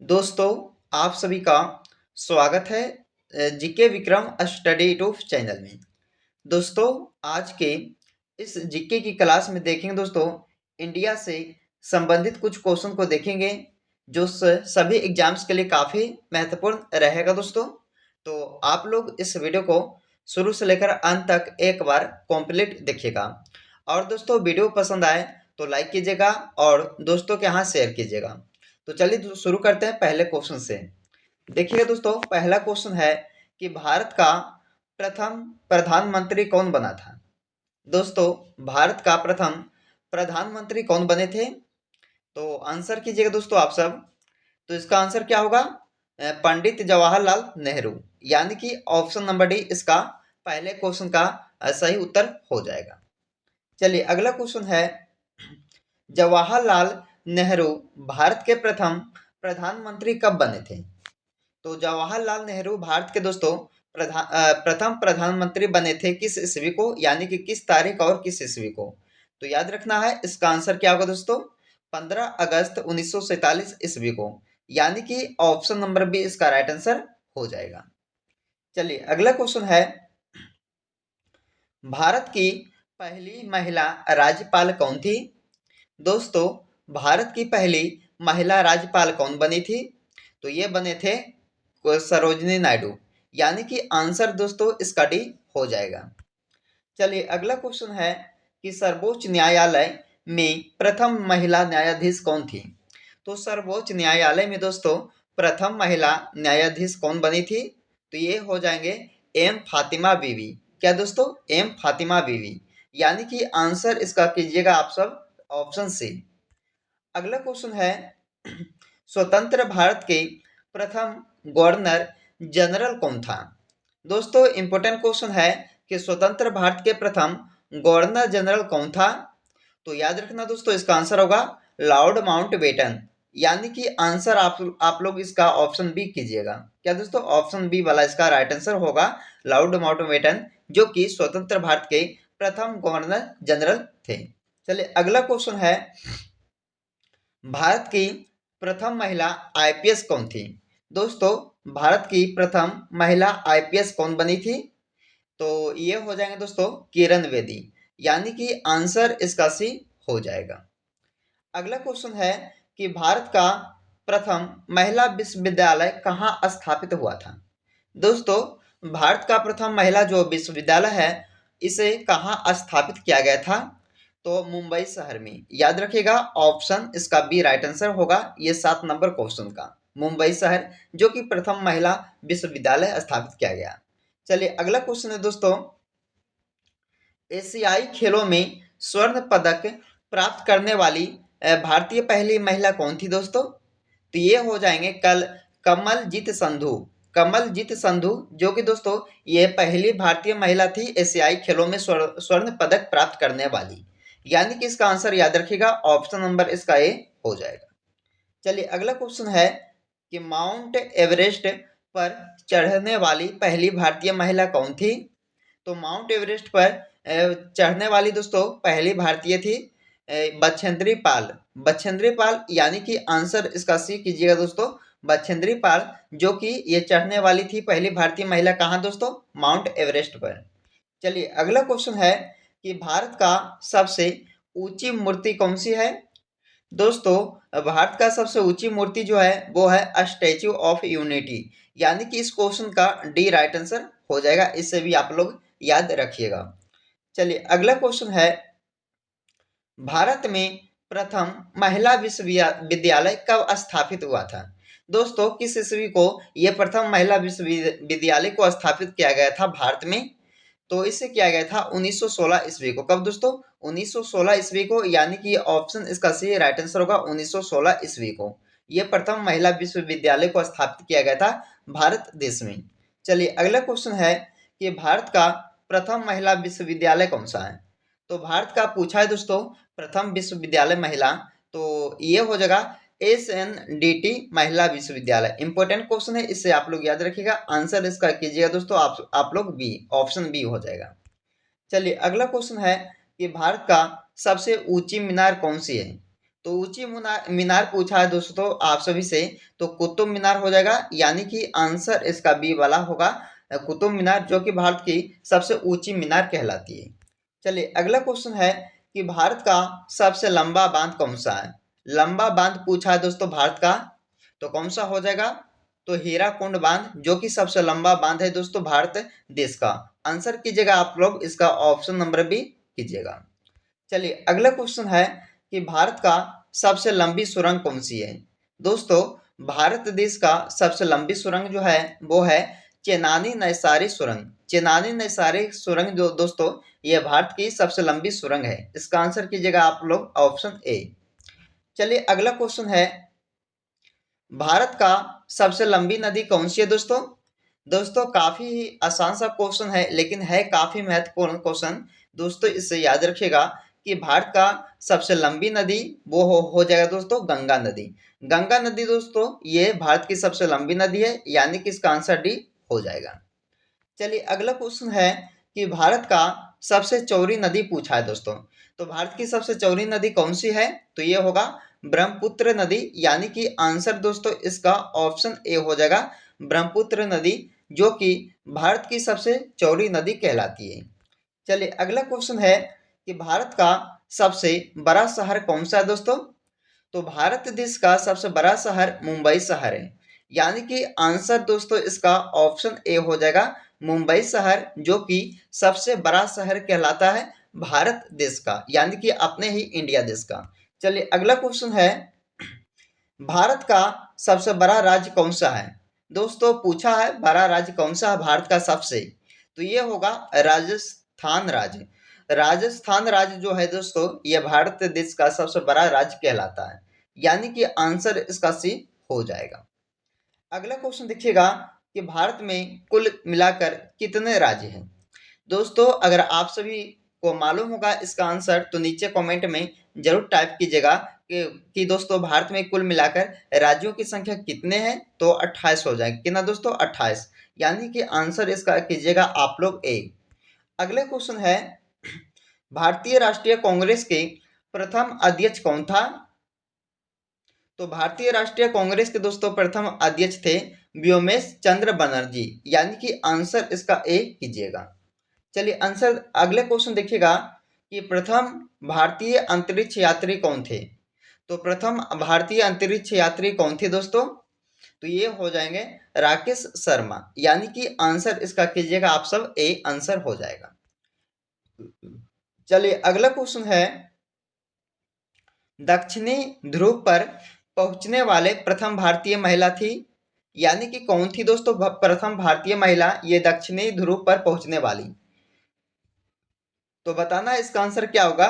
दोस्तों, आप सभी का स्वागत है GK Vikram study YouTube channel में। दोस्तों, आज के इस जीके की क्लास में देखेंगे दोस्तों, इंडिया से संबंधित कुछ क्वेश्चन को देखेंगे जो सभी एग्जाम्स के लिए काफ़ी महत्वपूर्ण रहेगा दोस्तों। तो आप लोग इस वीडियो को शुरू से लेकर अंत तक एक बार कंप्लीट देखिएगा। और दोस्तों, वीडियो पसंद आए तो लाइक कीजिएगा और दोस्तों के यहाँ शेयर कीजिएगा। तो चलिए शुरू करते हैं पहले क्वेश्चन से। देखिएगा दोस्तों, पहला क्वेश्चन है कि भारत का प्रथम प्रधानमंत्री कौन बना था। दोस्तों, भारत का प्रथम प्रधानमंत्री कौन बने थे? तो आंसर कीजिएगा दोस्तों आप सब। तो इसका आंसर क्या होगा? पंडित जवाहरलाल नेहरू, यानी कि ऑप्शन नंबर डी इसका पहले क्वेश्चन का सही उत्तर हो जाएगा। चलिए अगला क्वेश्चन है, जवाहरलाल नेहरू भारत के प्रथम प्रधानमंत्री कब बने थे? तो जवाहरलाल नेहरू भारत के दोस्तों प्रथम प्रधानमंत्री बने थे किस ईस्वी को, यानी कि किस तारीख और किस ईस्वी को? तो याद रखना है, इसका आंसर क्या होगा दोस्तों? 15 अगस्त 1947 ईस्वी को, यानी कि ऑप्शन नंबर बी इसका राइट आंसर हो जाएगा। चलिए अगला क्वेश्चन है, भारत की पहली महिला राज्यपाल कौन थी? दोस्तों, भारत की पहली महिला राज्यपाल कौन बनी थी? तो ये बने थे सरोजिनी नायडू, यानी कि आंसर दोस्तों इसका डी हो जाएगा। चलिए अगला क्वेश्चन है कि सर्वोच्च न्यायालय में प्रथम महिला न्यायाधीश कौन थी? तो सर्वोच्च न्यायालय में दोस्तों प्रथम महिला न्यायाधीश कौन बनी थी? तो ये हो जाएंगे एम फातिमा बीवी। क्या दोस्तों? एम फातिमा बीवी, यानी कि आंसर इसका कीजिएगा आप सब ऑप्शन सी। अगला क्वेश्चन है, स्वतंत्र भारत के प्रथम गवर्नर जनरल कौन था? दोस्तों, इंपॉर्टेंट क्वेश्चन है कि स्वतंत्र भारत के प्रथम गवर्नर जनरल कौन था? तो याद रखना दोस्तों, इसका आंसर होगा लॉर्ड माउंटबेटन, यानी कि आंसर आप लोग इसका ऑप्शन बी कीजिएगा। क्या दोस्तों? ऑप्शन बी वाला इसका राइट आंसर होगा लॉर्ड माउंटबेटन, जो कि स्वतंत्र भारत के प्रथम गवर्नर जनरल थे। चलिए अगला क्वेश्चन है, भारत की प्रथम महिला आईपीएस कौन थी? दोस्तों, भारत की प्रथम महिला आईपीएस कौन बनी थी? तो ये हो जाएंगे दोस्तों किरण बेदी, यानी कि आंसर इसका सी हो जाएगा। अगला क्वेश्चन है कि भारत का प्रथम महिला विश्वविद्यालय कहाँ स्थापित हुआ था? दोस्तों, भारत का प्रथम महिला जो विश्वविद्यालय है, इसे कहाँ स्थापित किया गया था? तो मुंबई शहर में। याद रखिएगा, ऑप्शन इसका बी राइट आंसर होगा ये 7 नंबर क्वेश्चन का, मुंबई शहर जो कि प्रथम महिला विश्वविद्यालय स्थापित किया गया। चलिए अगला क्वेश्चन है दोस्तों, एशियाई खेलों में स्वर्ण पदक प्राप्त करने वाली भारतीय पहली महिला कौन थी दोस्तों? तो ये हो जाएंगे कमलजीत संधू। कमलजीत संधू, जो कि दोस्तों ये पहली भारतीय महिला थी एशियाई खेलों में स्वर्ण पदक प्राप्त करने वाली, यानी कि इसका आंसर याद रखिएगा ऑप्शन नंबर इसका ए हो जाएगा। चलिए अगला क्वेश्चन है कि माउंट एवरेस्ट पर चढ़ने वाली पहली भारतीय महिला कौन थी? तो माउंट एवरेस्ट पर चढ़ने वाली दोस्तों पहली भारतीय थी बछेंद्री पाल। बछेंद्री पाल, यानी कि आंसर इसका सी कीजिएगा दोस्तों, बछेंद्री पाल, जो कि ये चढ़ने वाली थी पहली भारतीय महिला कहाँ दोस्तों? माउंट एवरेस्ट पर। चलिए अगला क्वेश्चन है कि भारत का सबसे ऊंची मूर्ति कौन सी है? दोस्तों, भारत का सबसे ऊंची मूर्ति जो है वो है स्टैच्यू ऑफ यूनिटी, यानी कि इस क्वेश्चन का डी राइट आंसर हो जाएगा। इससे भी आप लोग याद रखिएगा। चलिए अगला क्वेश्चन है, भारत में प्रथम महिला विश्वविद्यालय कब स्थापित हुआ था? दोस्तों, किस ईस्वी को यह प्रथम महिला विश्वविद्यालय को स्थापित किया गया था भारत में? तो इसे किया गया था 1916 ईस्वी को। कब दोस्तों? 1916 ईस्वी को, यानी कि ऑप्शन इसका सी राइट आंसर होगा 1916 ईस्वी को। यह प्रथम महिला विश्वविद्यालय को स्थापित किया गया था भारत देश में। चलिए अगला क्वेश्चन है कि भारत का प्रथम महिला विश्वविद्यालय कौन सा है? तो भारत का पूछा है दोस्तों प्रथम विश्वविद्यालय महिला, तो ये हो जाएगा SNDT महिला विश्वविद्यालय। इंपॉर्टेंट क्वेश्चन है, इससे आप लोग याद रखिएगा। आंसर इसका कीजिएगा दोस्तों आप लोग बी, ऑप्शन बी हो जाएगा। चलिए अगला क्वेश्चन है कि भारत का सबसे ऊंची मीनार कौन सी है? तो ऊंची मीनार पूछा है दोस्तों आप सभी से, तो कुतुब मीनार हो जाएगा, यानी कि आंसर इसका बी वाला होगा, कुतुब मीनार, जो कि भारत की सबसे ऊंची मीनार कहलाती है। चलिए अगला क्वेश्चन है कि भारत का सबसे लंबा बांध कौन सा है। लंबा बांध पूछा है दोस्तों भारत का, तो कौन सा हो जाएगा, तो हीराकुंड बांध, जो कि सबसे लंबा बांध है दोस्तों भारत देश का। आंसर कीजिएगा आप लोग इसका ऑप्शन नंबर बी कीजिएगा। चलिए अगला क्वेश्चन है कि भारत का सबसे लंबी सुरंग कौन सी है। दोस्तों भारत देश का सबसे लंबी सुरंग जो है वो है चेनानी नैसारी सुरंग। चेनानी नैसारी सुरंग जो दोस्तों ये भारत की सबसे लंबी सुरंग है। इसका आंसर कीजिएगा आप लोग ऑप्शन ए। चलिए अगला क्वेश्चन है, भारत का सबसे लंबी नदी कौन सी है दोस्तों। दोस्तों काफी आसान सा क्वेश्चन है, लेकिन है काफी महत्वपूर्ण क्वेश्चन। दोस्तों इससे याद रखिएगा कि भारत का सबसे लंबी नदी वो हो जाएगा दोस्तों गंगा नदी। गंगा नदी दोस्तों ये भारत की सबसे लंबी नदी है, यानी कि इसका आंसर डी हो जाएगा। चलिए अगला क्वेश्चन है कि भारत का सबसे चौड़ी नदी पूछा है दोस्तों। तो भारत की सबसे चौड़ी नदी कौन सी है, तो ये होगा ब्रह्मपुत्र नदी, यानी कि आंसर दोस्तों इसका ऑप्शन ए हो जाएगा ब्रह्मपुत्र नदी, जो कि भारत की सबसे चौड़ी नदी कहलाती है। चलिए अगला क्वेश्चन है कि भारत का सबसे बड़ा शहर कौन सा है दोस्तों। तो भारत देश का सबसे बड़ा शहर मुंबई शहर है, यानी कि आंसर दोस्तों इसका ऑप्शन ए हो जाएगा मुंबई शहर, जो कि सबसे बड़ा शहर कहलाता है भारत देश का, यानी कि अपने ही इंडिया देश का। चलिए अगला क्वेश्चन है, भारत का सबसे बड़ा राज्य कौन सा है। दोस्तों पूछा है बड़ा राज्य कौन सा है भारत का सबसे, तो ये होगा राजस्थान राज्य। राजस्थान राज्य जो है दोस्तों ये भारत देश का सबसे बड़ा राज्य कहलाता है, यानी कि आंसर इसका सी हो जाएगा। अगला क्वेश्चन देखिएगा कि भारत में कुल मिलाकर कितने राज्य हैं। दोस्तों अगर आप सभी को मालूम होगा इसका आंसर, तो नीचे कमेंट में जरूर टाइप कीजिएगा कि दोस्तों भारत में कुल मिलाकर राज्यों की संख्या कितने हैं, तो 28 हो जाएंगे कितना दोस्तों 28, यानी कि आंसर इसका कीजिएगा आप लोग ए। अगले क्वेश्चन है, भारतीय राष्ट्रीय कांग्रेस के प्रथम अध्यक्ष कौन था। तो भारतीय राष्ट्रीय कांग्रेस के दोस्तों प्रथम अध्यक्ष थे व्योमेश चंद्र बनर्जी, यानी कि आंसर इसका ए कीजिएगा। चलिए आंसर अगले क्वेश्चन देखिएगा कि प्रथम भारतीय अंतरिक्ष यात्री कौन थे। तो प्रथम भारतीय अंतरिक्ष यात्री कौन थे दोस्तों, तो ये हो जाएंगे राकेश शर्मा, यानी कि आंसर इसका कीजिएगा आप सब ए आंसर हो जाएगा। चलिए अगला क्वेश्चन है, दक्षिणी ध्रुव पर पहुंचने वाले प्रथम भारतीय महिला थी, यानी कि कौन थी दोस्तों प्रथम भारतीय महिला ये दक्षिणी ध्रुव पर पहुंचने वाली। तो बताना इसका आंसर क्या होगा।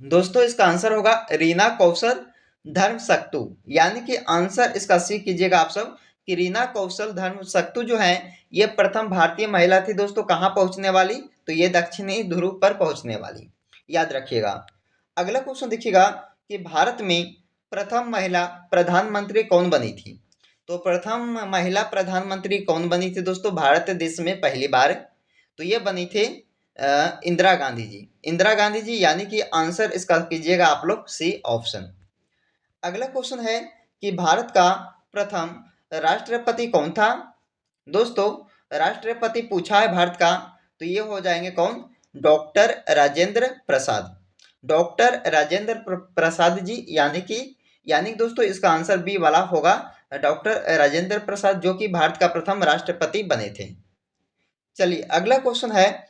दोस्तों इसका आंसर होगा रीना कौशल धर्मशक्तु, यानी कि आंसर इसका सी कीजिएगा आप सब कि रीना कौशल धर्मशक्तु जो है ये प्रथम भारतीय महिला थी दोस्तों, कहाँ पहुंचने वाली, तो ये दक्षिणी ध्रुव पर पहुंचने वाली, याद रखिएगा। अगला क्वेश्चन देखिएगा कि भारत में प्रथम महिला प्रधानमंत्री कौन बनी थी। तो प्रथम महिला प्रधानमंत्री कौन बनी थी दोस्तों भारत देश में पहली बार, तो ये बनी थी इंदिरा गांधी जी। इंदिरा गांधी जी, यानी कि आंसर इसका कीजिएगा आप लोग सी ऑप्शन। अगला क्वेश्चन है कि भारत का प्रथम राष्ट्रपति कौन था। दोस्तों राष्ट्रपति पूछा है भारत का, तो ये हो जाएंगे कौन, डॉक्टर राजेंद्र प्रसाद। डॉक्टर राजेंद्र प्रसाद जी, यानी कि दोस्तों इसका आंसर बी वाला होगा डॉक्टर राजेंद्र प्रसाद, जो कि भारत का प्रथम राष्ट्रपति बने थे। चलिए अगला क्वेश्चन है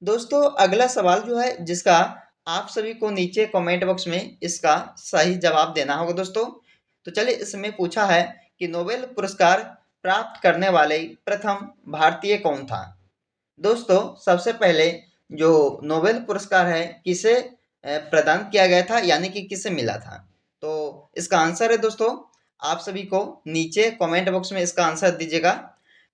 दोस्तों, अगला सवाल जो है जिसका आप सभी को नीचे कमेंट बॉक्स में इसका सही जवाब देना होगा दोस्तों। तो चलिए इसमें पूछा है कि नोबेल पुरस्कार प्राप्त करने वाले प्रथम भारतीय कौन था। दोस्तों सबसे पहले जो नोबेल पुरस्कार है किसे प्रदान किया गया था, यानी कि किसे मिला था, तो इसका आंसर है दोस्तों आप सभी को नीचे कमेंट बॉक्स में इसका आंसर दीजिएगा।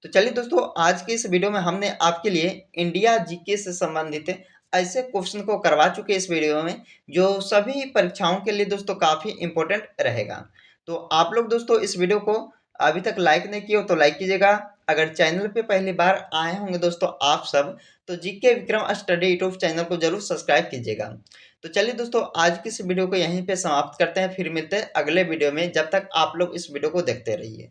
तो चलिए दोस्तों आज की इस वीडियो में हमने आपके लिए इंडिया जीके से संबंधित ऐसे क्वेश्चन को करवा चुके इस वीडियो में जो सभी परीक्षाओं के लिए दोस्तों काफ़ी इंपॉर्टेंट रहेगा। तो आप लोग दोस्तों इस वीडियो को अभी तक लाइक नहीं किया हो तो लाइक कीजिएगा। अगर चैनल पे पहली बार आए होंगे दोस्तों आप सब, तो GK Vikram study YouTube channel को जरूर सब्सक्राइब कीजिएगा। तो चलिए दोस्तों, आज की इस वीडियो को यहीं पे समाप्त करते हैं, फिर मिलते हैं अगले वीडियो में। जब तक आप लोग इस वीडियो को देखते रहिए।